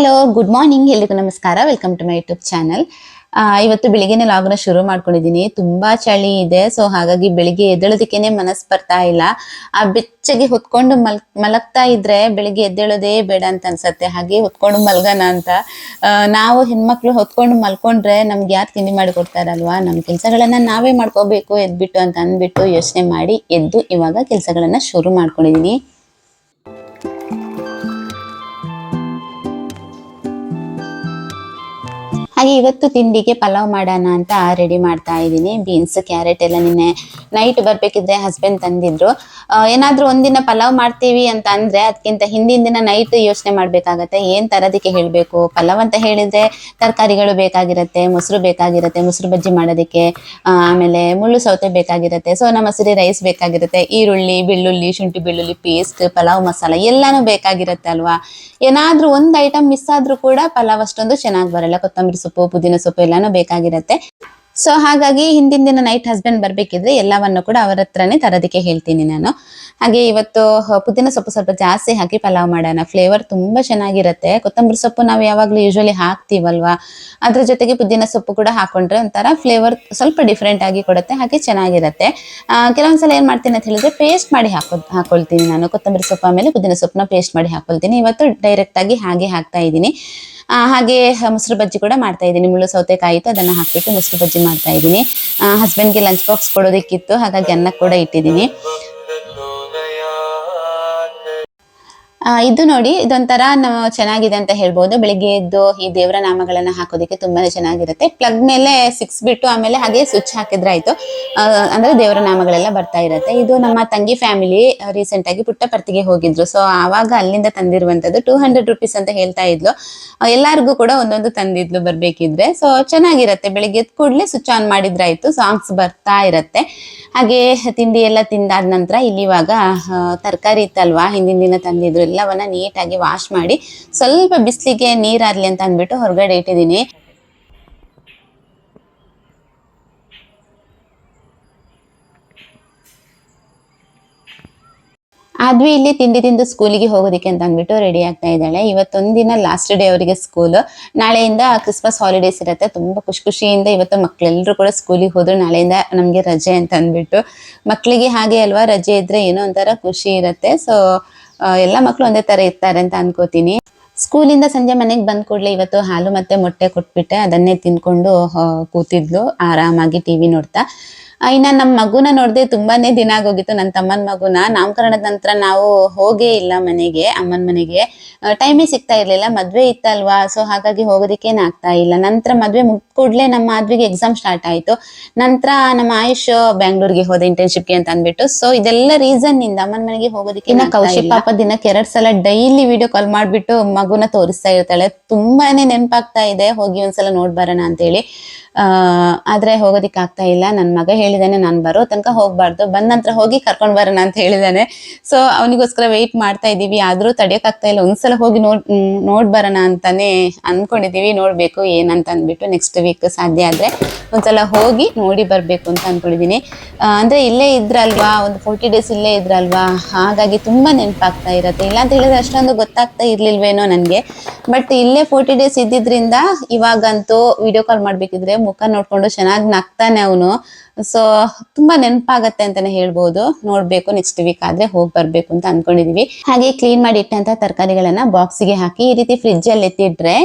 Hello, good morning. ಎಲ್ರಿಗೂ ನಮಸ್ಕಾರ. Welcome to my YouTube channel. ಇವತ್ತು ಬೆಳಿಗ್ಗೆನೆ ಲಾಗ್ನ ಶುರು ಮಾಡ್ಕೊಂಡಿದ್ದೀನಿ. ತುಂಬಾ ಚಳಿ ಇದೆ, ಸೊ ಹಾಗಾಗಿ ಬೆಳಿಗ್ಗೆ ಎದ್ದೇಳೋದಕ್ಕೇನೆ ಮನಸ್ಸು ಬರ್ತಾ ಇಲ್ಲ. ಬೆಚ್ಚಗೆ ಹೊತ್ಕೊಂಡು ಮಲಗ್ತಾ ಇದ್ರೆ ಬೆಳಿಗ್ಗೆ ಎದ್ದೇಳೋದೇ ಬೇಡ ಅಂತ ಅನ್ಸತ್ತೆ. ಹಾಗೆ ಹೊತ್ಕೊಂಡು ಮಲ್ಗೋಣ ಅಂತ ನಾವು ಹೆಣ್ಮಕ್ಳು ಹೊತ್ಕೊಂಡು ಮಲ್ಕೊಂಡ್ರೆ ನಮ್ಗೆ ಯಾರು ತಿಂಡಿ ಮಾಡಿ ಕೊಡ್ತಾರಲ್ವಾ? ನಮ್ಮ ಕೆಲಸಗಳನ್ನ ನಾವೇ ಮಾಡ್ಕೋಬೇಕು ಎದ್ಬಿಟ್ಟು ಅಂತ ಅಂದ್ಬಿಟ್ಟು ಯೋಚನೆ ಮಾಡಿ ಎದ್ದು ಇವಾಗ ಕೆಲಸಗಳನ್ನ ಶುರು ಮಾಡ್ಕೊಂಡಿದೀನಿ. ಹಾಗೆ ಇವತ್ತು ತಿಂಡಿಗೆ ಪಲಾವ್ ಮಾಡೋಣ ಅಂತ ರೆಡಿ ಮಾಡ್ತಾ ಇದ್ದೀನಿ. ಬೀನ್ಸ್, ಕ್ಯಾರೆಟ್ ಎಲ್ಲ ನಿನ್ನೆ ನೈಟ್ ಬರ್ಬೇಕಿದ್ರೆ ಹಸ್ಬೆಂಡ್ ತಂದಿದ್ರು. ಏನಾದ್ರೂ ಒಂದಿನ ಪಲಾವ್ ಮಾಡ್ತೀವಿ ಅಂತ ಅಂದ್ರೆ ಅದಕ್ಕಿಂತ ಹಿಂದಿನ ದಿನ ನೈಟ್ ಯೋಚನೆ ಮಾಡ್ಬೇಕಾಗತ್ತೆ ಏನ್ ತರೋದಕ್ಕೆ ಹೇಳ್ಬೇಕು. ಪಲಾವ್ ಅಂತ ಹೇಳಿದ್ರೆ ತರಕಾರಿಗಳು ಬೇಕಾಗಿರತ್ತೆ, ಮೊಸರು ಬೇಕಾಗಿರತ್ತೆ, ಮೊಸರು ಬಜ್ಜಿ ಮಾಡೋದಕ್ಕೆ, ಆಮೇಲೆ ಮುಳ್ಳು ಸೌತೆ ಬೇಕಾಗಿರತ್ತೆ, ಸೋನಾ ಮಸೂರಿ ರೈಸ್ ಬೇಕಾಗಿರುತ್ತೆ, ಈರುಳ್ಳಿ, ಬೆಳ್ಳುಳ್ಳಿ, ಶುಂಠಿ ಬೆಳ್ಳುಳ್ಳಿ ಪೇಸ್ಟ್, ಪಲಾವ್ ಮಸಾಲ ಎಲ್ಲಾನು ಬೇಕಾಗಿರತ್ತೆ ಅಲ್ವಾ? ಏನಾದ್ರೂ ಒಂದ್ ಐಟಮ್ ಮಿಸ್ ಆದ್ರೂ ಕೂಡ ಪಲಾವ್ ಅಷ್ಟೊಂದು ಚೆನ್ನಾಗಿ ಬರಲ್ಲ. ಕೊತ್ತಂಬರಿ ಸೊಪ್ಪು, ಪುದೀನ ಸೊಪ್ಪು ಎಲ್ಲಾನು ಬೇಕಾಗಿರತ್ತೆ. ಸೊ ಹಾಗಾಗಿ ಹಿಂದಿನ ದಿನ ನೈಟ್ ಹಸ್ಬೆಂಡ್ ಬರ್ಬೇಕಿದ್ರೆ ಎಲ್ಲವನ್ನು ಕೂಡ ಅವರ ಹತ್ರನೇ ತರೋದಕ್ಕೆ ಹೇಳ್ತೀನಿ ನಾನು. ಹಾಗೆ ಇವತ್ತು ಪುದೀನ ಸೊಪ್ಪು ಸ್ವಲ್ಪ ಜಾಸ್ತಿ ಹಾಕಿ ಪಲಾವ್ ಮಾಡೋಣ. ಫ್ಲೇವರ್ ತುಂಬಾ ಚೆನ್ನಾಗಿರುತ್ತೆ. ಕೊತ್ತಂಬರಿ ಸೊಪ್ಪು ನಾವು ಯಾವಾಗ್ಲೂ ಯೂಶಲಿ ಹಾಕ್ತೀವಲ್ವಾ, ಅದ್ರ ಜೊತೆಗೆ ಪುದೀನ ಸೊಪ್ಪು ಕೂಡ ಹಾಕೊಂಡ್ರೆ ಒಂಥರ ಫ್ಲೇವರ್ ಸ್ವಲ್ಪ ಡಿಫ್ರೆಂಟ್ ಆಗಿ ಕೊಡುತ್ತೆ, ಹಾಗೆ ಚೆನ್ನಾಗಿರುತ್ತೆ. ಕೆಲವೊಂದ್ಸಲ ಏನ್ ಮಾಡ್ತೀನಿ ಅಂತ ಹೇಳಿದ್ರೆ ಪೇಸ್ಟ್ ಮಾಡಿ ಹಾಕೊಳ್ತೀನಿ ನಾನು. ಕೊತ್ತಂಬರಿ ಸೊಪ್ಪು ಆಮೇಲೆ ಪುದೀನ ಸೊಪ್ಪನ್ನ ಪೇಸ್ಟ್ ಮಾಡಿ ಹಾಕೊಳ್ತೀನಿ. ಇವತ್ತು ಡೈರೆಕ್ಟ್ ಆಗಿ ಹಾಗೆ ಹಾಕ್ತಾ ಇದ್ದೀನಿ. ಹಾಗೆ ಮೊಸರು ಬಜ್ಜಿ ಕೂಡ ಮಾಡ್ತಾ ಇದ್ದೀನಿ. ಮುಳ್ಳು ಸೌತೆಕಾಯಿ ಇತ್ತು, ಅದನ್ನ ಹಾಕ್ಬಿಟ್ಟು ಮೊಸರು ಬಜ್ಜಿ ಮಾಡ್ತಾ ಇದ್ದೀನಿ. ಹಸ್ಬೆಂಡ್ಗೆ ಲಂಚ್ ಬಾಕ್ಸ್ ಕೊಡೋದಕ್ಕಿತ್ತು, ಹಾಗಾಗಿ ಅನ್ನ ಕೂಡ ಇಟ್ಟಿದ್ದೀನಿ. ಇದು ನೋಡಿ, ಇದೊಂಥರ ಚೆನ್ನಾಗಿದೆ ಅಂತ ಹೇಳ್ಬೋದು. ಬೆಳಿಗ್ಗೆ ಎದ್ದು ಈ ದೇವರ ನಾಮಗಳನ್ನ ಹಾಕೋದಕ್ಕೆ ತುಂಬಾನೇ ಚೆನ್ನಾಗಿರುತ್ತೆ. ಪ್ಲಗ್ ಮೇಲೆ ಸಿಕ್ಸ್ಬಿಟ್ಟು ಆಮೇಲೆ ಹಾಗೆ ಸ್ವಿಚ್ ಹಾಕಿದ್ರೆ ಆಯ್ತು. ಅಂದ್ರೆ ದೇವರ ನಾಮಗಳೆಲ್ಲ ಬರ್ತಾ ಇರುತ್ತೆ. ಇದು ನಮ್ಮ ತಂಗಿ ಫ್ಯಾಮಿಲಿ ರೀಸೆಂಟ್ ಆಗಿ ಪುಟ್ಟಪರ್ತಿಗೆ ಹೋಗಿದ್ರು. ಸೊ ಆವಾಗ ಅಲ್ಲಿಂದ ತಂದಿರುವಂತದ್ದು. 200 ರೂಪೀಸ್ ಅಂತ ಹೇಳ್ತಾ ಇದ್ಲು. ಎಲ್ಲಾರ್ಗು ಕೂಡ ಒಂದೊಂದು ತಂದಿದ್ಲು ಬರ್ಬೇಕಿದ್ರೆ. ಸೊ ಚೆನ್ನಾಗಿರುತ್ತೆ. ಬೆಳಿಗ್ಗೆ ಎದ್ದು ಕೂಡ್ಲೆ ಸ್ವಿಚ್ ಆನ್ ಮಾಡಿದ್ರೆ ಆಯ್ತು, ಸಾಂಗ್ಸ್ ಬರ್ತಾ ಇರತ್ತೆ. ಹಾಗೆ ತಿಂಡಿ ಎಲ್ಲ ತಿಂದಾದ ನಂತರ ಇಲ್ಲಿ ಇವಾಗ ತರಕಾರಿ ಇತ್ತಲ್ವಾ, ಹಿಂದಿನ ದಿನ ತಂದಿದ್ರು, ಎಲ್ಲವನ್ನ ನೀಟಾಗಿ ವಾಶ್ ಮಾಡಿ ಸ್ವಲ್ಪ ಬಿಸಿಲಿಗೆ ನೀರಾರ್ಲಿ ಅಂತ ಅಂದ್ಬಿಟ್ಟು ಹೊರಗಡೆ ಇಟ್ಟಿದ್ದೀನಿ. ಆದ್ವಿ ಇಲ್ಲಿ ತಿಂಡಿ ತಿಂದು ಸ್ಕೂಲಿಗೆ ಹೋಗೋದಕ್ಕೆ ಅಂತ ಅಂದ್ಬಿಟ್ಟು ರೆಡಿ ಆಗ್ತಾ ಇದ್ದಾಳೆ. ಇವತ್ತೊಂದಿನ ಲಾಸ್ಟ್ ಡೇ ಅವರಿಗೆ ಸ್ಕೂಲ್. ನಾಳೆಯಿಂದ ಕ್ರಿಸ್ಮಸ್ ಹಾಲಿಡೇಸ್ ಇರುತ್ತೆ. ತುಂಬಾ ಖುಷಿಯಿಂದ ಇವತ್ತು ಮಕ್ಳೆಲ್ಲರೂ ಕೂಡ ಸ್ಕೂಲಿಗೆ ಹೋದ್ರು. ನಾಳೆಯಿಂದ ನಮ್ಗೆ ರಜೆ ಅಂತ ಅಂದ್ಬಿಟ್ಟು. ಮಕ್ಳಿಗೆ ಹಾಗೆ ಅಲ್ವಾ, ರಜೆ ಇದ್ರೆ ಏನೋ ಒಂಥರ ಖುಷಿ ಇರುತ್ತೆ. ಸೊ ಎಲ್ಲ ಮಕ್ಳು ಒಂದೇ ತರ ಇರ್ತಾರೆ ಅಂತ ಅನ್ಕೋತೀನಿ. ಸ್ಕೂಲಿಂದ ಸಂಜೆ ಮನೆಗೆ ಬಂದ್ ಕೂಡ್ಲೆ ಇವತ್ತು ಹಾಲು ಮತ್ತೆ ಮೊಟ್ಟೆ ಕೊಟ್ಬಿಟ್ಟೆ. ಅದನ್ನೇ ತಿನ್ಕೊಂಡು ಕೂತಿದ್ಲು ಆರಾಮಾಗಿ ಟಿವಿ ನೋಡ್ತಾ. ಇನ್ನ ನಮ್ಮ ಮಗುನ ನೋಡ್ದೆ ತುಂಬಾನೇ ದಿನ ಆಗೋಗಿತ್ತು. ನನ್ನ ತಮ್ಮನ ಮಗುನ ನಾಮಕರಣದ ನಂತರ ನಾವು ಹೋಗೇ ಇಲ್ಲ ಮನೆಗೆ, ಅಮ್ಮನ ಮನೆಗೆ. ಟೈಮೇ ಸಿಗ್ತಾ ಇರ್ಲಿಲ್ಲ, ಮದ್ವೆ ಇತ್ತಲ್ವಾ. ಸೊ ಹಾಗಾಗಿ ಹೋಗೋದಕ್ಕೇನ್ ಆಗ್ತಾ ಇಲ್ಲ. ನಂತರ ಮದ್ವೆ ಮುಗ್ದ ಕೂಡ್ಲೆ ನಮ್ಮ ಆದ್ವಿಗೆ ಎಕ್ಸಾಮ್ ಸ್ಟಾರ್ಟ್ ಆಯ್ತು. ನಂತರ ನಮ್ಮ ಆಯುಷ್ ಬ್ಯಾಂಗ್ಳೂರ್ಗೆ ಹೋದೆ ಇಂಟರ್ನ್ಶಿಪ್ಗೆ ಅಂತ ಅಂದ್ಬಿಟ್ಟು. ಸೊ ಇದೆಲ್ಲ ರೀಸನ್ ಇಂದ ಅಮ್ಮನ ಮನೆಗೆ ಹೋಗೋದಕ್ಕೆ. ಇನ್ನ ಕೌಶಿಕ್ ಪಾಪ ದಿನಕ್ಕೆ 2 ಸಲ ಡೈಲಿ ವಿಡಿಯೋ ಕಾಲ್ ಮಾಡ್ಬಿಟ್ಟು ಮಗುನ ತೋರಿಸ್ತಾ ಇರ್ತಾಳೆ. ತುಂಬಾನೇ ನೆನಪಾಗ್ತಾ ಇದೆ, ಹೋಗಿ ಒಂದ್ಸಲ ನೋಡ್ ಬರೋಣ ಅಂತ ಹೇಳಿ. ಆದ್ರೆ ಹೋಗೋದಿಕ್ ಆಗ್ತಾ ಇಲ್ಲ. ನನ್ ಮಗ ಹೇಳಿದಾನೆ, ನಾನ್ ಬರೋ ತನಕ ಹೋಗ್ಬಾರ್ದು, ಬಂದ ನಂತರ ಹೋಗಿ ಕರ್ಕೊಂಡ್ ಬರೋಣ ಅಂತ ಹೇಳಿದಾನೆ. ಸೊ ಅವನಿಗೋಸ್ಕರ ವೆಯ್ಟ್ ಮಾಡ್ತಾ ಇದೀವಿ. ಆದ್ರೂ ತಡಿಯಕ್ ಆಗ್ತಾ ಇಲ್ಲ. ಒಂದ್ಸಲ ಹೋಗಿ ನೋಡ್ ಬರೋಣ ಅಂತಾನೆ ಅನ್ಕೊಂಡಿದೀವಿ. ನೋಡ್ಬೇಕು ಏನಂತ ಅಂದ್ಬಿಟ್ಟು ನೆಕ್ಸ್ಟ್ ವೀಕ್ ಸಾಧ್ಯ ಆದ್ರೆ ಒಂದ್ಸಲ ಹೋಗಿ ನೋಡಿ ಬರ್ಬೇಕು ಅಂತ ಅನ್ಕೊಂಡಿದೀನಿ. ಅಂದ್ರೆ ಇಲ್ಲೇ ಇದ್ರಲ್ವಾ, ಒಂದು 40 days ಇಲ್ಲೇ ಇದ್ರಲ್ವಾ, ಹಾಗಾಗಿ ತುಂಬಾ ನೆನಪಾಗ್ತಾ ಇರತ್ತೆ. ಇಲ್ಲ ಅಂತ ಹೇಳಿದ್ರೆ ಅಷ್ಟೊಂದು ಗೊತ್ತಾಗ್ತಾ ಇರ್ಲಿಲ್ವೇನೋ ನನ್ಗೆ. ಬಟ್ ಇಲ್ಲೇ 40 days ಇದ್ದಿದ್ರಿಂದ ಇವಾಗಂತೂ ವಿಡಿಯೋ ಕಾಲ್ ಮಾಡ್ಬೇಕಿದ್ರೆ ಮುಖ ನೋಡ್ಕೊಂಡು ಚೆನ್ನಾಗಿ ನಗ್ತಾನೆ ಅವನು. ಸೊ ತುಂಬಾ ನೆನಪಾಗತ್ತೆ ಅಂತಾನೆ ಹೇಳ್ಬೋದು. ನೋಡ್ಬೇಕು, ನೆಕ್ಸ್ಟ್ ವೀಕ್ ಆದ್ರೆ ಹೋಗಿ ಬರ್ಬೇಕು ಅಂತ ಅನ್ಕೊಂಡಿದೀವಿ. ಹಾಗೆ ಕ್ಲೀನ್ ಮಾಡಿ ಇಟ್ಟಂತ ತರಕಾರಿಗಳನ್ನ ಬಾಕ್ಸಿಗೆ ಹಾಕಿ ಈ ರೀತಿ ಫ್ರಿಡ್ಜ್ ಅಲ್ಲಿ ಎತ್ತಿಟ್ರೆ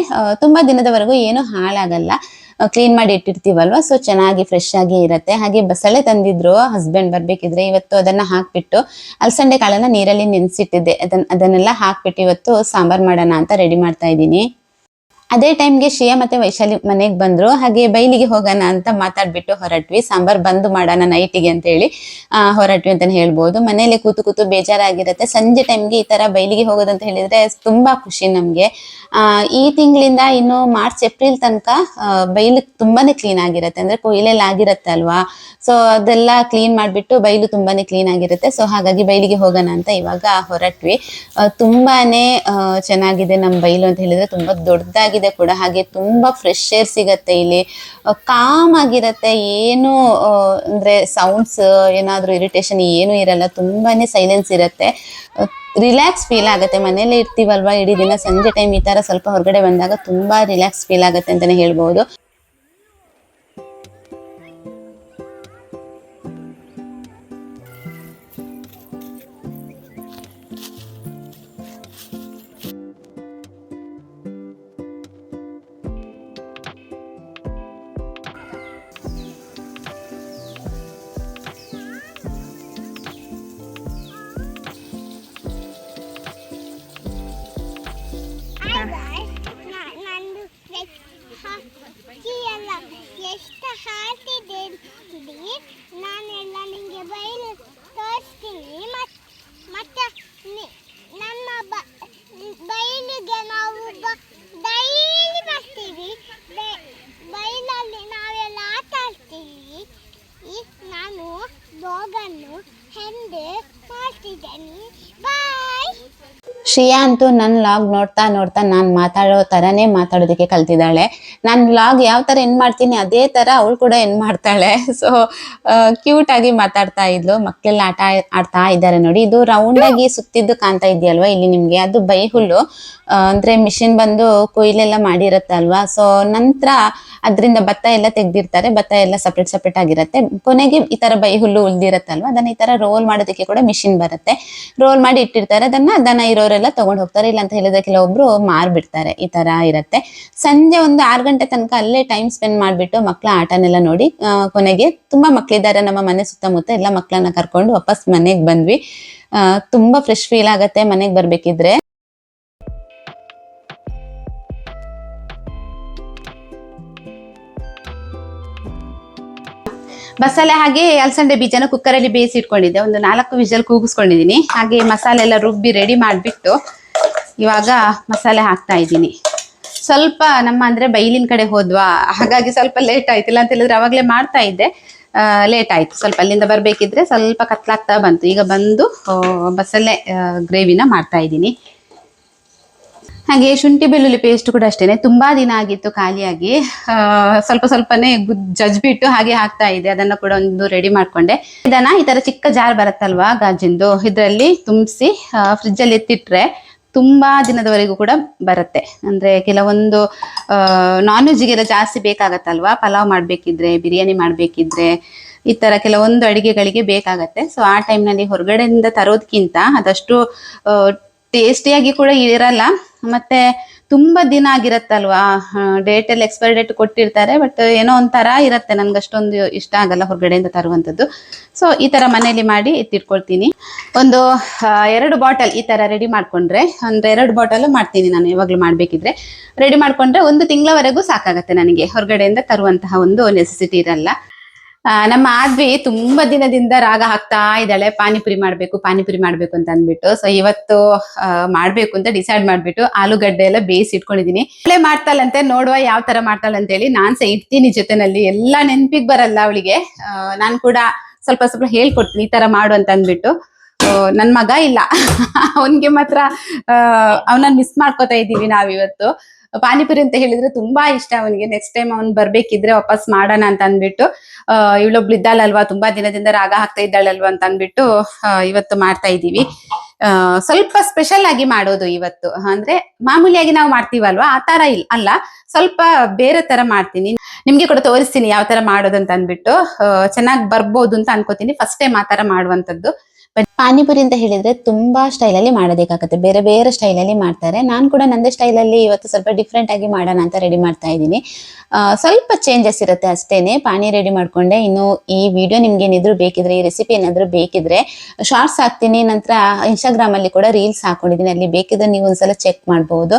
ತುಂಬಾ ದಿನದವರೆಗೂ ಏನು ಹಾಳಾಗಲ್ಲ. ಕ್ಲೀನ್ ಮಾಡಿ ಇಟ್ಟಿರ್ತೀವಲ್ವಾ, ಸೊ ಚೆನ್ನಾಗಿ ಫ್ರೆಶ್ ಆಗಿ ಇರತ್ತೆ. ಹಾಗೆ ಬಸಳೆ ತಂದಿದ್ರು ಹಸ್ಬೆಂಡ್ ಬರ್ಬೇಕಿದ್ರೆ. ಇವತ್ತು ಅದನ್ನ ಹಾಕ್ಬಿಟ್ಟು ಅಲಸಂಡೆ ಕಾಳನ್ನ ನೀರಲ್ಲಿ ನೆನ್ಸಿಟ್ಟಿದ್ದೆ. ಅದನ್ನೆಲ್ಲ ಹಾಕ್ಬಿಟ್ಟು ಇವತ್ತು ಸಾಂಬಾರ್ ಮಾಡೋಣ ಅಂತ ರೆಡಿ ಮಾಡ್ತಾ ಇದ್ದೀನಿ. ಅದೇ ಟೈಮ್ಗೆ ಶ್ರೇಯಾ ಮತ್ತೆ ವೈಶಾಲಿ ಮನೆಗೆ ಬಂದ್ರು. ಹಾಗೆ ಬೈಲಿಗೆ ಹೋಗೋಣ ಅಂತ ಮಾತಾಡ್ಬಿಟ್ಟು ಹೊರಟ್ವಿ. ಸಾಂಬಾರ್ ಬಂದು ಮಾಡೋಣ ನೈಟಿಗೆ ಅಂತ ಹೇಳಿ ಹೊರಟ್ವಿ ಅಂತಾನೆ ಹೇಳ್ಬೋದು. ಮನೇಲಿ ಕೂತು ಕೂತು ಬೇಜಾರಾಗಿರುತ್ತೆ. ಸಂಜೆ ಟೈಮ್ಗೆ ಈ ತರ ಬೈಲಿಗೆ ಹೋಗೋದಂತ ಹೇಳಿದ್ರೆ ತುಂಬಾ ಖುಷಿ ನಮ್ಗೆ. ಈ ತಿಂಗಳಿಂದ ಇನ್ನು ಮಾರ್ಚ್ ಏಪ್ರಿಲ್ ತನಕ ಬೈಲು ತುಂಬಾನೇ ಕ್ಲೀನ್ ಆಗಿರುತ್ತೆ. ಅಂದ್ರೆ ಕೊಯ್ಲೆಲ್ಲ ಆಗಿರತ್ತೆ ಅಲ್ವಾ. ಸೊ ಅದೆಲ್ಲ ಕ್ಲೀನ್ ಮಾಡ್ಬಿಟ್ಟು ಬೈಲು ತುಂಬಾನೇ ಕ್ಲೀನ್ ಆಗಿರುತ್ತೆ. ಸೊ ಹಾಗಾಗಿ ಬೈಲಿಗೆ ಹೋಗೋಣ ಅಂತ ಇವಾಗ ಹೊರಟ್ವಿ. ತುಂಬಾನೇ ಚೆನ್ನಾಗಿದೆ ನಮ್ಮ ಬೈಲು ಅಂತ ಹೇಳಿದ್ರೆ. ತುಂಬಾ ದೊಡ್ಡದಾಗಿದೆ ಕೂಡ. ಹಾಗೆ ತುಂಬಾ ಫ್ರೆಶ್ ಏರ್ ಸಿಗತ್ತೆ ಇಲ್ಲಿ. ಕಾಮ್ ಆಗಿರತ್ತೆ. ಏನು ಅಂದ್ರೆ ಸೌಂಡ್ಸ್ ಏನಾದ್ರೂ ಇರಿಟೇಷನ್ ಏನು ಇರಲ್ಲ. ತುಂಬಾನೇ ಸೈಲೆನ್ಸ್ ಇರತ್ತೆ. ರಿಲ್ಯಾಕ್ಸ್ ಫೀಲ್ ಆಗುತ್ತೆ. ಮನೇಲಿ ಇರ್ತೀವಲ್ವಾ ಇಡೀ ದಿನ, ಸಂಜೆ ಟೈಮ್ ಈ ತರ ಸ್ವಲ್ಪ ಹೊರಗಡೆ ಬಂದಾಗ ತುಂಬಾ ರಿಲ್ಯಾಕ್ಸ್ ಫೀಲ್ ಆಗುತ್ತೆ ಅಂತಾನೆ ಹೇಳ್ಬಹುದು. ಎಷ್ಟು ಹಾರ್ತಿದೆ ನಾನೆಲ್ಲ ನಿಮಗೆ ಬಯಲು ತೋರಿಸ್ತೀನಿ. ಮತ್ತೆ ನಮ್ಮ ಬಯಲಿಗೆ ನಾವು ಡೈಲಿ ಬರ್ತೀವಿ. ಬಯಲಲ್ಲಿ ನಾವೆಲ್ಲ ಆಟ ಆಡ್ತೀವಿ. ನಾನು ಬ್ಲಾಗನ್ನು ಹೆಂದೆ ಮಾಡ್ತಿದ್ದೇನೆ. ಬಾಯ್. ಶ್ರೇಯಾ ಅಂತೂ ನನ್ನ ಲಾಗ್ ನೋಡ್ತಾ ನೋಡ್ತಾ ನಾನು ಮಾತಾಡೋ ತರನೇ ಮಾತಾಡೋದಕ್ಕೆ ಕಲ್ತಿದ್ದಾಳೆ. ನಾನು ಲಾಗ್ ಯಾವ ತರ ಎಂಡ್ ಮಾಡ್ತೀನಿ ಅದೇ ತರ ಅವಳು ಕೂಡ ಎಂಡ್ ಮಾಡ್ತಾಳೆ. ಸೊ ಕ್ಯೂಟ್ ಆಗಿ ಮಾತಾಡ್ತಾ ಇದ್ಲು. ಮಕ್ಕಳೆಲ್ಲ ಆಟ ಆಡ್ತಾ ಇದ್ದಾರೆ ನೋಡಿ. ಇದು ರೌಂಡ್ ಆಗಿ ಸುತ್ತಿದ್ದು ಕಾಣ್ತಾ ಇದೆಯಲ್ವಾ ಇಲ್ಲಿ ನಿಮ್ಗೆ, ಅದು ಬೈಹುಲ್ಲು. ಅಂದ್ರೆ ಮಿಷಿನ್ ಬಂದು ಕೊಯ್ಲೆಲ್ಲ ಮಾಡಿರತ್ತಲ್ವಾ. ಸೊ ನಂತರ ಅದರಿಂದ ಭತ್ತ ಎಲ್ಲ ತೆಗ್ದಿರ್ತಾರೆ. ಭತ್ತ ಎಲ್ಲ ಸಪ್ರೇಟ್ ಆಗಿರುತ್ತೆ. ಕೊನೆಗೆ ಈ ತರ ಬೈಹುಲ್ಲು ಉಳ್ದಿರತ್ತಲ್ವಾ, ಅದನ್ನ ಈ ತರ ರೋಲ್ ಮಾಡೋದಕ್ಕೆ ಕೂಡ ಮಿಷಿನ್ ಬರುತ್ತೆ. ರೋಲ್ ಮಾಡಿ ಇಟ್ಟಿರ್ತಾರೆ. ಅದನ್ನ ದನ ಇರೋರೆಲ್ಲ ತಗೊಂಡ್ ಹೋಗ್ತಾರೆ. ಇಲ್ಲ ಅಂತ ಹೇಳಿದ್ರೆ ಕೆಲವೊಬ್ರು ಮಾರ್ಬಿಡ್ತಾರೆ. ಈ ತರ ಇರತ್ತೆ. ಸಂಜೆ ಒಂದು 6 ಗಂಟೆ ತನಕ ಅಲ್ಲೇ ಟೈಮ್ ಸ್ಪೆಂಡ್ ಮಾಡ್ಬಿಟ್ಟು ಮಕ್ಳ ಆಟನೆಲ್ಲ ನೋಡಿ ಕೊನೆಗೆ ತುಂಬಾ ಮಕ್ಳಿದ್ದಾರೆ ನಮ್ಮ ಮನೆ ಸುತ್ತಮುತ್ತ. ಎಲ್ಲ ಮಕ್ಳನ್ನ ಕರ್ಕೊಂಡು ವಾಪಸ್ ಮನೆಗ್ ಬಂದ್ವಿ. ತುಂಬಾ ಫ್ರೆಶ್ ಫೀಲ್ ಆಗತ್ತೆ ಮನೆಗ್ ಬರ್ಬೇಕಿದ್ರೆ. ಮಸಾಲೆ ಹಾಗೆ ಅಲಸಂಡೆ ಬೀಜನ ಕುಕ್ಕರಲ್ಲಿ ಬೇಯಿಸಿ ಇಟ್ಕೊಂಡಿದ್ದೆ. ಒಂದು 4 ವಿಷಲ್ ಕೂಗಿಸ್ಕೊಂಡಿದ್ದೀನಿ. ಹಾಗೆ ಮಸಾಲೆ ಎಲ್ಲ ರುಬ್ಬಿ ರೆಡಿ ಮಾಡಿಬಿಟ್ಟು ಇವಾಗ ಮಸಾಲೆ ಹಾಕ್ತಾ ಇದ್ದೀನಿ. ಸ್ವಲ್ಪ ನಮ್ಮ ಅಂದ್ರೆ ಬೈಲಿನ ಕಡೆ ಹೋದ್ವಾ, ಹಾಗಾಗಿ ಸ್ವಲ್ಪ ಲೇಟ್ ಆಯ್ತು. ಇಲ್ಲ ಅಂತ ಹೇಳಿದ್ರೆ ಅವಾಗಲೇ ಮಾಡ್ತಾ ಇದ್ದೆ, ಲೇಟ್ ಆಯ್ತು. ಸ್ವಲ್ಪ ಅಲ್ಲಿಂದ ಬರ್ಬೇಕಿದ್ರೆ ಸ್ವಲ್ಪ ಕತ್ಲಾಗ್ತಾ ಬಂತು. ಈಗ ಬಂದು ಮಸಾಲೆ ಗ್ರೇವಿನ ಮಾಡ್ತಾ ಇದ್ದೀನಿ. ಹಾಗೆ ಶುಂಠಿ ಬೆಳ್ಳುಳ್ಳಿ ಪೇಸ್ಟ್ ಕೂಡ ಅಷ್ಟೇನೆ, ತುಂಬಾ ದಿನ ಆಗಿತ್ತು ಖಾಲಿಯಾಗಿ. ಸ್ವಲ್ಪನೇ ಜಜ್ಬಿಟ್ಟು ಹಾಗೆ ಹಾಕ್ತಾ ಇದೆ. ಅದನ್ನ ಕೂಡ ಒಂದು ರೆಡಿ ಮಾಡ್ಕೊಂಡೆ. ಇದನ್ನ ಈ ತರ ಚಿಕ್ಕ ಜಾರ್ ಬರುತ್ತಲ್ವಾ ಗಾಜಿಂದು, ಇದರಲ್ಲಿ ತುಂಬಿಸಿ ಫ್ರಿಜ್ ಅಲ್ಲಿ ಎತ್ತಿಟ್ರೆ ತುಂಬಾ ದಿನದವರೆಗೂ ಕೂಡ ಬರುತ್ತೆ. ಅಂದ್ರೆ ಕೆಲವೊಂದು ನಾನ್ ವೆಜ್ಗೆಲ್ಲ ಜಾಸ್ತಿ ಬೇಕಾಗತ್ತಲ್ವಾ, ಪಲಾವ್ ಮಾಡ್ಬೇಕಿದ್ರೆ, ಬಿರಿಯಾನಿ ಮಾಡ್ಬೇಕಿದ್ರೆ, ಈ ತರ ಕೆಲವೊಂದು ಅಡಿಗೆಗಳಿಗೆ ಬೇಕಾಗತ್ತೆ. ಸೊ ಆ ಟೈಮ್ನಲ್ಲಿ ಹೊರಗಡೆಯಿಂದ ತರೋದ್ಕಿಂತ ಅದಷ್ಟು ಟೇಸ್ಟಿಯಾಗಿ ಕೂಡ ಇರಲ್ಲ. ಮತ್ತೆ ತುಂಬಾ ದಿನ ಆಗಿರತ್ತಲ್ವಾ, ಡೇಟ್ ಎಲ್ಲ ಎಕ್ಸ್ಪೈರಿ ಡೇಟ್ ಕೊಟ್ಟಿರ್ತಾರೆ. ಬಟ್ ಏನೋ ಒಂಥರ ಇರತ್ತೆ, ನನ್ಗೆ ಅಷ್ಟೊಂದು ಇಷ್ಟ ಆಗಲ್ಲ ಹೊರಗಡೆಯಿಂದ ತರುವಂಥದ್ದು. ಸೊ ಈ ತರ ಮನೇಲಿ ಮಾಡಿ ಎತ್ತಿಟ್ಕೊಳ್ತೀನಿ. ಒಂದು 2 ಬಾಟಲ್ ಈ ತರ ರೆಡಿ ಮಾಡ್ಕೊಂಡ್ರೆ, ಅಂದ್ರೆ 2 ಬಾಟಲ್ ಮಾಡ್ತೀನಿ ನಾನು ಯಾವಾಗ್ಲೂ ಮಾಡ್ಬೇಕಿದ್ರೆ. ರೆಡಿ ಮಾಡ್ಕೊಂಡ್ರೆ 1 ತಿಂಗಳವರೆಗೂ ಸಾಕಾಗತ್ತೆ ನನಗೆ. ಹೊರಗಡೆಯಿಂದ ತರುವಂತಹ ಒಂದು ನೆಸೆಸಿಟಿ ಇರಲ್ಲ. ನಮ್ಮ ಆದ್ವಿ ತುಂಬಾ ದಿನದಿಂದ ರಾಗ ಹಾಕ್ತಾ ಇದ್ದಾಳೆ, ಪಾನಿಪುರಿ ಮಾಡ್ಬೇಕು ಅಂತ ಅಂದ್ಬಿಟ್ಟು. ಸೊ ಇವತ್ತು ಮಾಡ್ಬೇಕು ಅಂತ ಡಿಸೈಡ್ ಮಾಡ್ಬಿಟ್ಟು ಆಲೂಗಡ್ಡೆ ಎಲ್ಲ ಬೇಯಿಸಿ ಇಟ್ಕೊಂಡಿದೀನಿ. ಒಳ್ಳೆ ಮಾಡ್ತಾಳಂತೆ, ನೋಡುವ ಯಾವ ತರ ಮಾಡ್ತಾಳಂತ ಹೇಳಿ. ನಾನ್ ಸಹ ಇಡ್ತೀನಿ ಜೊತೆನಲ್ಲಿ. ಎಲ್ಲಾ ನೆನ್ಪಿಗ್ ಬರಲ್ಲ ಅವಳಿಗೆ. ನಾನ್ ಕೂಡ ಸ್ವಲ್ಪ ಹೇಳ್ಕೊಡ್ತೀನಿ ಈ ತರ ಮಾಡು ಅಂತ ಅಂದ್ಬಿಟ್ಟು. ನನ್ ಮಗ ಇಲ್ಲ, ಅವನ್ಗೆ ಮಾತ್ರ ಅವನನ್ನ ಮಿಸ್ ಮಾಡ್ಕೋತಾ ಇದ್ದೀವಿ ನಾವಿವತ್ತು. ಪಾನಿಪುರಿ ಅಂತ ಹೇಳಿದ್ರೆ ತುಂಬಾ ಇಷ್ಟ ಅವನಿಗೆ. ನೆಕ್ಸ್ಟ್ ಟೈಮ್ ಅವ್ನ್ ಬರ್ಬೇಕಿದ್ರೆ ವಾಪಸ್ ಮಾಡೋಣ ಅಂತ ಅಂದ್ಬಿಟ್ಟು, ಇವಳೊಬ್ಳು ಇದ್ದಾಳಲ್ವಾ, ತುಂಬಾ ದಿನದಿಂದ ರಾಗ ಹಾಕ್ತಾ ಇದ್ದಾಳಲ್ವಾ ಅಂತ ಅಂದ್ಬಿಟ್ಟು ಇವತ್ತು ಮಾಡ್ತಾ ಇದ್ದೀವಿ. ಸ್ವಲ್ಪ ಸ್ಪೆಷಲ್ ಆಗಿ ಮಾಡೋದು ಇವತ್ತು. ಅಂದ್ರೆ ಮಾಮೂಲಿಯಾಗಿ ನಾವು ಮಾಡ್ತೀವಲ್ವಾ ಆ ತರ ಅಲ್ಲ, ಸ್ವಲ್ಪ ಬೇರೆ ತರ ಮಾಡ್ತೀನಿ. ನಿಮ್ಗೆ ಕೂಡ ತೋರಿಸ್ತೀನಿ ಯಾವ ತರ ಮಾಡೋದು ಅಂತ ಅಂದ್ಬಿಟ್ಟು. ಚೆನ್ನಾಗಿ ಬರ್ಬೋದು ಅಂತ ಅನ್ಕೋತೀನಿ, ಫಸ್ಟ್ ಟೈಮ್ ಆ ತರ ಮಾಡುವಂತದ್ದು. ಪಾನಿಪುರಿ ಅಂತ ಹೇಳಿದ್ರೆ ತುಂಬಾ ಸ್ಟೈಲ್ ಅಲ್ಲಿ ಮಾಡೋದಕ್ಕಾಗತ್ತೆ, ಬೇರೆ ಬೇರೆ ಸ್ಟೈಲ್ ಅಲ್ಲಿ ಮಾಡ್ತಾರೆ. ನಾನು ಕೂಡ ನಂದೇ ಸ್ಟೈಲ್ ಅಲ್ಲಿ ಇವತ್ತು ಸ್ವಲ್ಪ ಡಿಫ್ರೆಂಟ್ ಆಗಿ ಮಾಡೋಣ ಅಂತ ರೆಡಿ ಮಾಡ್ತಾ ಇದ್ದೀನಿ. ಸ್ವಲ್ಪ ಚೇಂಜಸ್ ಇರುತ್ತೆ ಅಷ್ಟೇನೆ. ಪಾನಿ ರೆಡಿ ಮಾಡ್ಕೊಂಡೆ. ಇನ್ನು ಈ ವಿಡಿಯೋ ನಿಮ್ಗೆ ಏನಿದ್ರು ಬೇಕಿದ್ರೆ, ಈ ರೆಸಿಪಿ ಏನಾದ್ರು ಬೇಕಿದ್ರೆ ಶಾರ್ಟ್ಸ್ ಹಾಕ್ತೀನಿ. ನಂತರ ಇನ್ಸ್ಟಾಗ್ರಾಮ್ ಅಲ್ಲಿ ಕೂಡ ರೀಲ್ಸ್ ಹಾಕೊಂಡಿದ್ದೀನಿ, ಅಲ್ಲಿ ಬೇಕಿದ್ರೆ ನೀವು ಒಂದ್ಸಲ ಚೆಕ್ ಮಾಡಬಹುದು.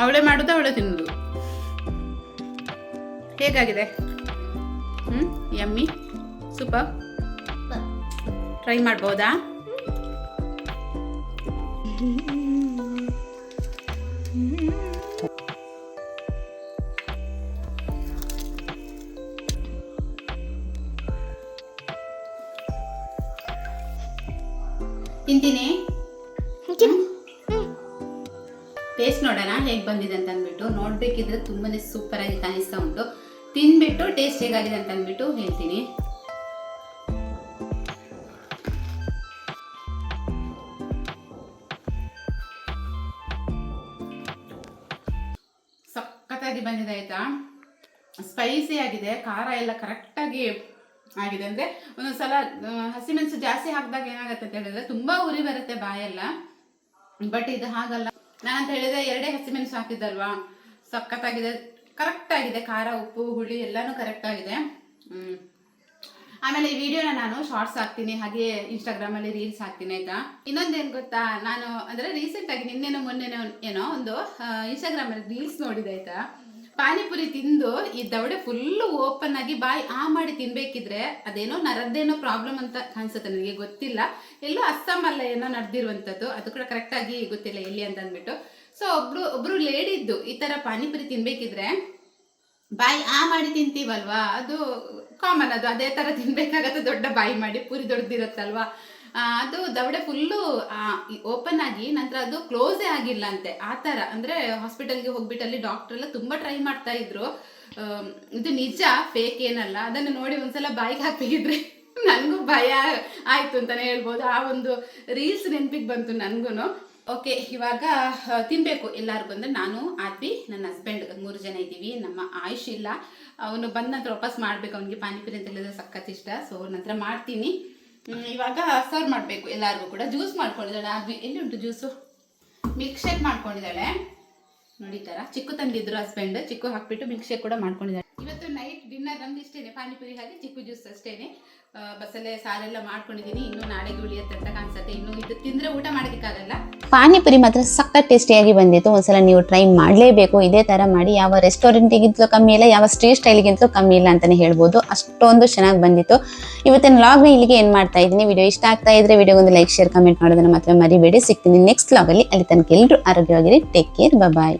ಅವಳೇ ಮಾಡುದು ಅವಳೇ ತಿನ್ನುದು. ಹೇಗಾಗಿದೆ? Yummy, super. ಟ್ರೈ ಮಾಡ್ಬೋದಾ? ತಿಂತೀನಿ. ಟೇಸ್ಟ್ ನೋಡೋಣ ಹೇಗೆ ಬಂದಿದೆ ಅಂತ ಅಂದ್ಬಿಟ್ಟು. ನೋಡಬೇಕಿದ್ರೆ ತುಂಬಾ ಸೂಪರಾಗಿ ಕಾಣಿಸ್ತಾ ಉಂಟು. ತಿಂದ್ಬಿಟ್ಟು ಟೇಸ್ಟ್ ಹೇಗಾಗಿದೆ ಅಂತ ಅಂದ್ಬಿಟ್ಟು ಹೇಳ್ತೀನಿ. ಸಖತ್ತಾಗಿ ಬಂದಿದೆ ಆಯಿತಾ. ಸ್ಪೈಸಿ ಆಗಿದೆ, ಖಾರ ಎಲ್ಲ ಕರೆಕ್ಟಾಗಿ ಆಗಿದೆ. ಅಂದರೆ ಒಂದೊಂದ್ಸಲ ಹಸಿಮೆಣಸು ಜಾಸ್ತಿ ಹಾಕಿದಾಗ ಏನಾಗುತ್ತೆ ಅಂತ ಹೇಳಿದ್ರೆ ತುಂಬ ಉರಿ ಬರುತ್ತೆ ಬಾಯೆಲ್ಲ. ಬಟ್ ಇದು ಹಾಗಲ್ಲ. ನಾನಂತ ಹೇಳಿದ್ರೆ 2 ಹಸಿಮೆಣಸು ಹಾಕಿದ್ದಲ್ವಾ, ಸಖತ್ತಾಗಿದೆ, ಕರೆಕ್ಟಾಗಿದೆ. ಖಾರ, ಉಪ್ಪು, ಹುಳಿ ಎಲ್ಲನೂ ಕರೆಕ್ಟಾಗಿದೆ. ಆಮೇಲೆ ಈ ವಿಡಿಯೋನ ನಾನು ಶಾರ್ಟ್ಸ್ ಹಾಕ್ತೀನಿ, ಹಾಗೆ ಇನ್ಸ್ಟಾಗ್ರಾಮಲ್ಲಿ ರೀಲ್ಸ್ ಹಾಕ್ತೀನಿ ಆಯಿತಾ. ಇನ್ನೊಂದೇನು ಗೊತ್ತಾ, ನಾನು ಅಂದರೆ ರೀಸೆಂಟಾಗಿ ನಿನ್ನೆನೋ ಮೊನ್ನೆನೋ ಏನೋ ಒಂದು ಇನ್ಸ್ಟಾಗ್ರಾಮಲ್ಲಿ ರೀಲ್ಸ್ ನೋಡಿದೆ ಆಯಿತಾ. ಪಾನಿಪುರಿ ತಿಂದು ಈ ದವಡೆ ಫುಲ್ಲು ಓಪನ್ ಆಗಿ ಬಾಯಿ ಮಾಡಿ ತಿನ್ಬೇಕಿದ್ರೆ ಅದೇನೋ ನರದ್ದೇನೋ ಪ್ರಾಬ್ಲಮ್ ಅಂತ ಕಾಣಿಸುತ್ತೆ, ನನಗೆ ಗೊತ್ತಿಲ್ಲ. ಎಲ್ಲೋ ಅಸ್ಸಾಮಲ್ಲ ಏನೋ ನಡೆದಿರುವಂಥದ್ದು, ಅದು ಕೂಡ ಕರೆಕ್ಟಾಗಿ ಗೊತ್ತಿಲ್ಲ ಎಲ್ಲಿ ಅಂತ ಅಂದ್ಬಿಟ್ಟು. ಸೊ ಒಬ್ರು ಲೇಡಿ ಇದ್ದು ಈ ಥರ ಪಾನಿಪುರಿ ತಿನ್ಬೇಕಿದ್ರೆ ಬಾಯಿ ಮಾಡಿ ತಿಂತೀವಲ್ವಾ, ಅದು ಕಾಮನ್, ಅದು ಅದೇ ಥರ ತಿನ್ಬೇಕಾಗತ್ತೆ. ದೊಡ್ಡ ಬಾಯಿ ಮಾಡಿ, ಪೂರಿ ದೊಡ್ಡದಿರುತ್ತಲ್ವಾ, ಅದು ದವಡೆ ಫುಲ್ಲು ಓಪನ್ ಆಗಿ ನಂತರ ಅದು ಕ್ಲೋಸೇ ಆಗಿಲ್ಲ ಅಂತೆ. ಆ ಥರ ಅಂದರೆ ಹಾಸ್ಪಿಟಲ್ಗೆ ಹೋಗ್ಬಿಟ್ಟು ಅಲ್ಲಿ ಡಾಕ್ಟ್ರ್ ಎಲ್ಲ ತುಂಬ ಟ್ರೈ ಮಾಡ್ತಾ ಇದ್ರು. ಇದು ನಿಜ, ಫೇಕ್ ಏನಲ್ಲ. ಅದನ್ನು ನೋಡಿ ಒಂದ್ಸಲ ಬಾಯಿಗೆ ಹಾಕ್ಬೇಕಿದ್ರೆ ನನಗೂ ಭಯ ಆಯಿತು ಅಂತಲೇ ಹೇಳ್ಬೋದು. ಆ ಒಂದು ರೀಲ್ಸ್ ನೆನಪಿಗೆ ಬಂತು ನನಗೂ. ಓಕೆ, ಇವಾಗ ತಿನ್ನಬೇಕು ಎಲ್ಲರಿಗೂ. ಅಂದರೆ ನಾನು, ಆದ್ವಿ, ನನ್ನ ಹಸ್ಬೆಂಡ್ 3 ಜನ ಇದ್ದೀವಿ. ನಮ್ಮ ಆಯುಷ್ ಇಲ್ಲ, ಅವನು ಬಂದ ನಂತರ ವಾಪಸ್ ಮಾಡಬೇಕು. ಅವನಿಗೆ ಪಾನಿಪುರಿ ಅಂತ ಹೇಳಿದ್ರೆ ಸಖತ್ ಇಷ್ಟ. ಸೊ ನಂತರ ಮಾಡ್ತೀನಿ. ಇವಾಗ ಸರ್ವ್ ಮಾಡಬೇಕು ಎಲ್ಲರಿಗೂ ಕೂಡ. ಜ್ಯೂಸ್ ಮಾಡ್ಕೊಂಡಿದ್ದಾಳೆ ಆದ್ವಿ. ಎಲ್ಲಿ ಉಂಟು ಜ್ಯೂಸು? ಮಿಲ್ಕ್ ಶೇಕ್ ಮಾಡ್ಕೊಂಡಿದ್ದಾಳೆ ನೋಡಿ. ಥರ ಚಿಕ್ಕು ತಂದಿದ್ರು ಹಸ್ಬೆಂಡ್, ಚಿಕ್ಕು ಹಾಕ್ಬಿಟ್ಟು ಮಿಲ್ಕ್ ಶೇಕ್ ಕೂಡ ಮಾಡ್ಕೊಂಡಿದ್ದಾಳೆ. ಇವತ್ತು ನೈಟ್ ಡಿನ್ನರ್ ನಮ್ದು ಇಷ್ಟೇನೆ, ಪಾನಿಪುರಿ ಹಾಗೆ ಚಿಕ್ಕು ಜ್ಯೂಸ್ ಅಷ್ಟೇನೆ. ಬಸ್ಸಲ್ಲೇ ಸಾರೆಲ್ಲ ಮಾಡ್ಕೊಂಡಿದ್ದೀನಿ. ಇನ್ನು ನಾಳೆಗೆ ಉಳಿಯತ್ತೆ ಅಂತ ಕಾಣಿಸುತ್ತೆ. ಇನ್ನು ಇದು ತಿಂದರೆ ಊಟ ಮಾಡೋದಕ್ಕಾಗಲ್ಲ. ಪಾನಿಪುರಿ ಮಾತ್ರ ಸಖತ್ ಟೇಸ್ಟಿಯಾಗಿ ಬಂದಿತ್ತು. ಒಂದ್ಸಲ ನೀವು ಟ್ರೈ ಮಾಡಲೇಬೇಕು. ಇದೇ ಥರ ಮಾಡಿ. ಯಾವ ರೆಸ್ಟೋರೆಂಟಿಗಿಂತಲೂ ಕಮ್ಮಿ ಇಲ್ಲ, ಯಾವ ಸ್ಟ್ರೀಟ್ ಸ್ಟೈಲ್ಗಿಂತಲೂ ಕಮ್ಮಿ ಇಲ್ಲ ಅಂತಲೇ ಹೇಳ್ಬೋದು. ಅಷ್ಟೊಂದು ಚೆನ್ನಾಗಿ ಬಂದಿತ್ತು. ಇವತ್ತಿನ ವ್ಲಾಗ್ನ ಇಲ್ಲಿಗೆ ಏನು ಮಾಡ್ತಾ ಇದ್ದೀನಿ. ವಿಡಿಯೋ ಇಷ್ಟ ಆಗ್ತಾ ಇದ್ರೆ ವಿಡಿಯೋಗೊಂದು ಲೈಕ್, ಶೇರ್, ಕಮೆಂಟ್ ಮಾಡೋದನ್ನ ಮಾತ್ರ ಮರಿಬೇಡಿ. ಸಿಗ್ತೀನಿ ನೆಕ್ಸ್ಟ್ ವ್ಲಾಗಲ್ಲಿ. ಅಲ್ಲಿ ತನಕ ಎಲ್ಲರೂ ಆರೋಗ್ಯವಾಗಿರಿ. ಟೇಕ್ ಕೇರ್, ಬಾಯ್.